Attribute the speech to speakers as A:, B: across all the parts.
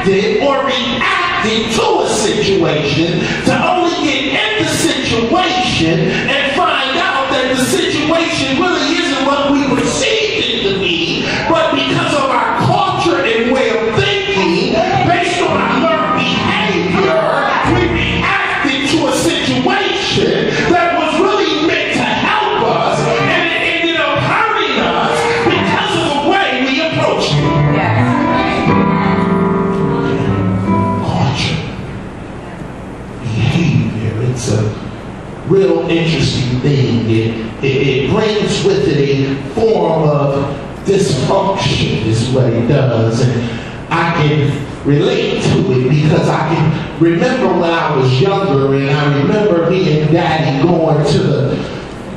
A: acted or reacted to a situation to only get in the situation and find out that the situation really isn't what we perceived it to be, but because of our culture and way of thinking, based on our learned behavior, we reacted to a situation that was really meant to help us, and it ended up hurting us because of the way we approached it. Culture, behavior, it's a real interesting thing. It brings with it a form of dysfunction is what it does, and I can relate to it because I can remember when I was younger, and I remember me and Daddy going to the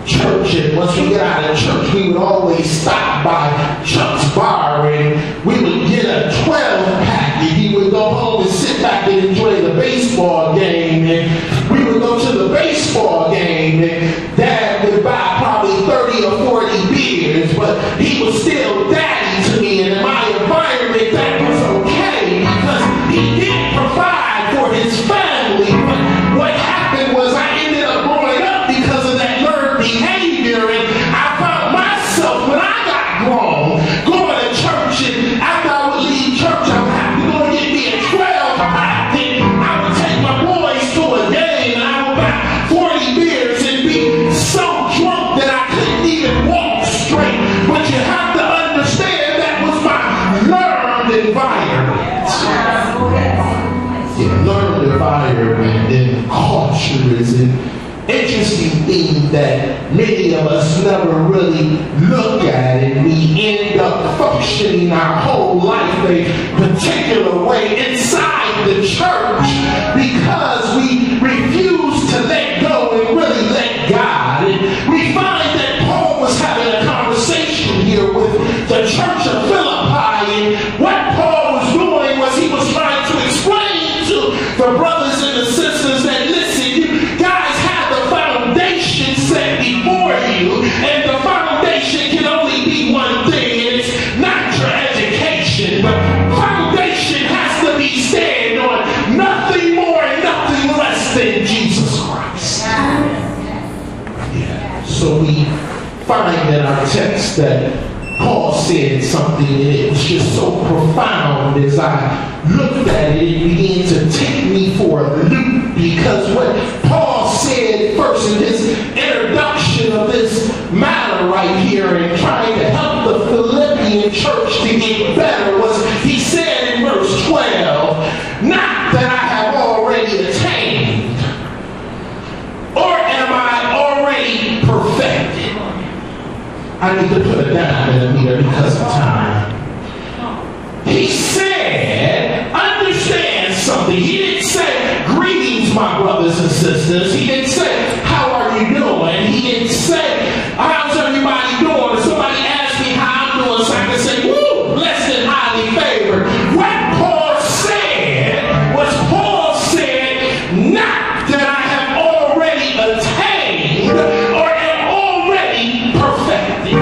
A: church, and once we get out of church we would always stop by Chuck's bar and we would get a 12-pack, and he would go home and sit back and enjoy the baseball game, and we would go to the baseball game, and Dad would buy probably 30 or 40 beers, but he was still Daddy to me, and in my environment that was okay because he did provide for his family. But what happened was I ended up growing up because of that learned behavior, and I found myself when I got grown going to church, and after I would leave church I would have to go and get me a 12-pack, and I would take my boys to a game, and I would buy 40 beers and be so drunk that I couldn't even walk straight. But you have to understand that was my learned environment. Yeah, learned environment and culture is an interesting thing that many of us never really look at, and we end up functioning our whole life a particular way inside the church because we refuse to let go and really let God. And we find that Paul was having a conversation here with the church of Philippi, and what Paul was doing was he was trying to explain to the brothers and the sisters that, listen, you guys have the foundation set before you, and the foundation can only be one thing, and it's not your education, but foundation has to be stand on nothing more and nothing less than Jesus Christ. Yeah. So we find in our text that Paul said something, and it was just so profound. As I looked at it, it began to take me for a loop, because what Paul said first in his introduction of this matter right here and trying to help the Philippian church to get better was he said in verse 12, not that I have already attained, or am I already perfected. I need to put a dime in the meter because of time. He said, understand something. He didn't say, greetings, my brothers and sisters. He didn't say, how are you doing? He didn't say, how's everybody doing? If somebody asked me how I'm doing, so I can say, woo, blessed and highly favored. What Paul said was, Paul said, not that I have already attained or am already perfected.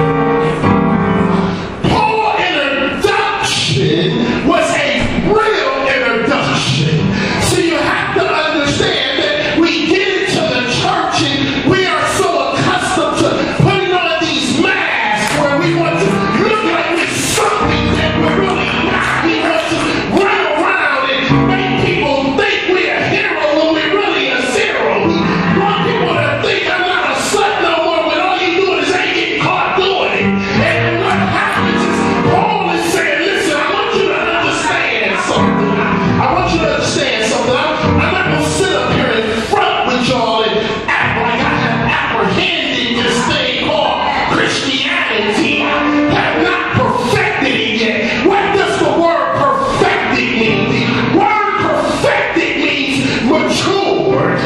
A: Paul's introduction was a real introduction. So you have to understand that we get into the church and we are so accustomed to putting on these masks where we want to look like we're something that we're really not. We want to run around and make people think we're a hero when we're really a zero. We want people to think I'm not a slut no more when all you doing is ain't getting caught doing it. And what happens is Paul is saying, listen, I want you to understand something. I want you to understand something. I'm not going to sit up here in front with y'all and act like I have apprehended this thing called Christianity. I have not perfected it yet. What does the word perfected mean? The word perfected means matured.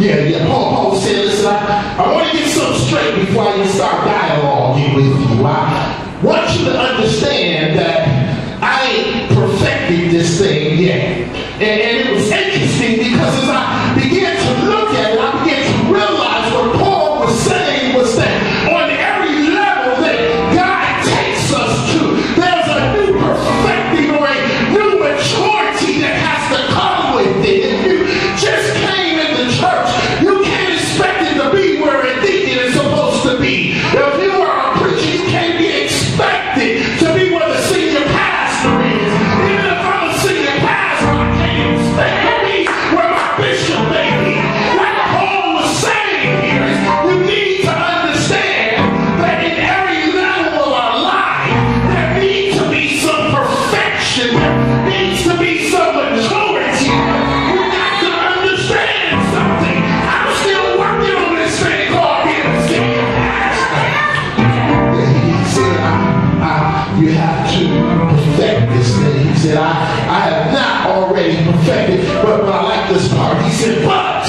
A: Yeah, Paul said, listen, I want to get something straight before I even start dialoguing with you. I want you to understand that I ain't perfected this thing yet. And it was interesting because as I began to look at it, I began to realize what Paul was saying was that on every level that God takes us to, there's a new perfecting or a new maturity said, I have not already perfected, but I like this part. He said, but,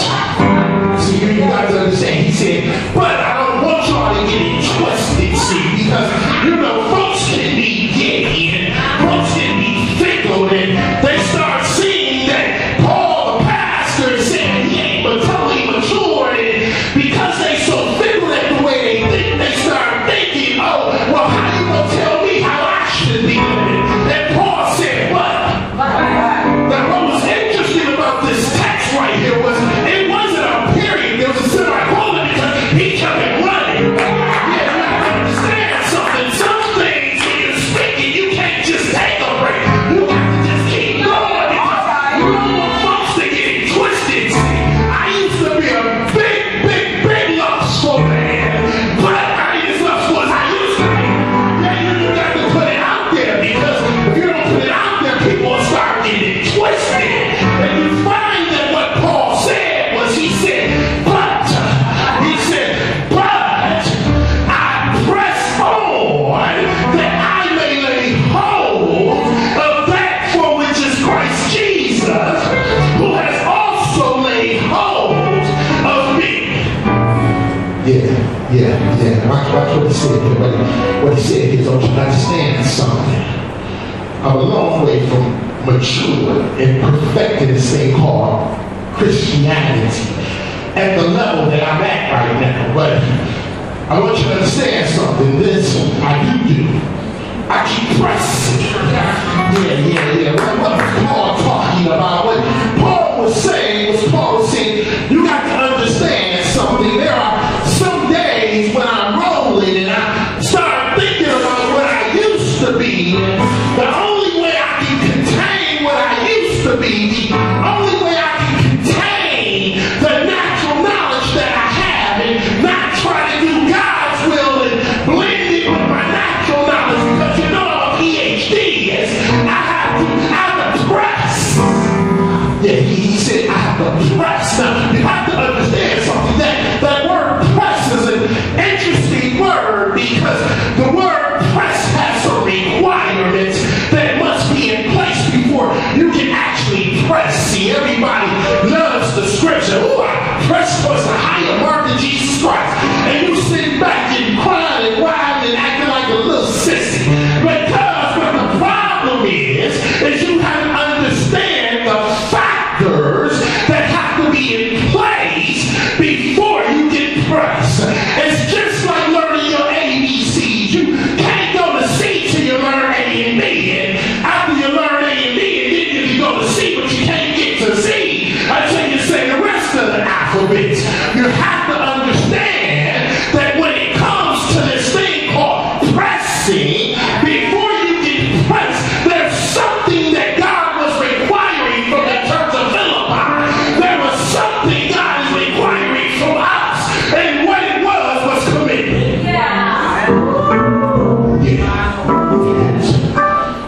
A: see, you got to understand, he said, but I don't want y'all to get it twisted, see, because, you know, folks can be gay, and folks can be fickle, and they start seeing that Paul, the pastor, said he ain't but totally mature, and because they so fickle at the way they think, they start thinking, oh, well, how you gonna tell me how I should be living? And Paul said, what? Now, what was interesting about this text right here was it wasn't a period, there was a semicolon because he kept it running. Yeah, you have to understand something. Some things when you're speaking, you can't just take a break. You have to just keep going because you don't want folks to get it twisted. See, I used to be a big lustful man, but I mean, as lustful as I used to be. Yeah, you got to put it out there because if you don't put it out there, people will start getting it twisted. And you find that what Paul said was he said, but I press on that I may lay hold of that for which is Christ Jesus, who has also laid hold of me. Yeah. Watch what he said here. What he said here is, don't you understand something? I'm a long way from mature and perfected this thing called Christianity at the level that I'm at right now. But I want you to understand something. This I do. I keep pressing. Yeah. What was Paul talking about? What Paul was saying you got to understand something. There are some days when I'm rolling and I start thinking about what I used to be. The only way I can contain what I used to be, the only way I can contain the natural knowledge that I have and not try to do God's will and blend it with my natural knowledge, because you know I'm a PhD, is I have to press. Yeah, he said I have to press. Now, you have to understand something. That word press is an interesting word because the word press has some requirements that must be in place before you can actually press. See, everybody loves the scripture. Oh, I press towards the higher mark of Jesus Christ. And you sit back and crying and whining and acting like a little sissy. Because what the problem is you have to understand the factors that have to be in place before you can press. It's just like learning your ABCs. You can't go to C till you learn A and B. And after you learn A and B, and then you can go to C, but you can't get to Z until you say the rest of the alphabet. You have to understand that when it comes to this thing called pressing, before you can press, there's something that God was requiring from the church of Philippi. There was something God is requiring from us, and what it was commitment.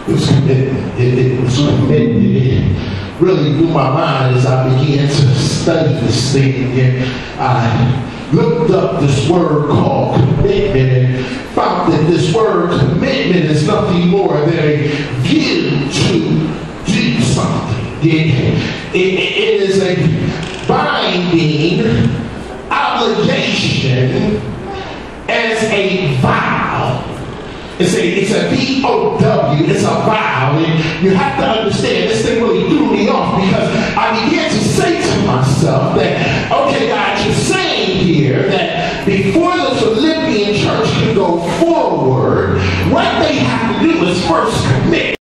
A: It was commitment. It was commitment. It really blew my mind as I began to study this thing, and I looked up this word called commitment and found that this word commitment is nothing more than a view to do something. It is a binding obligation as a vow. It's a V-O-W, it's a vow, and you have to understand, this thing really threw me off because I began to say to myself that, okay, God, you're saying here that before the Philippian church can go forward, what they have to do is first commit.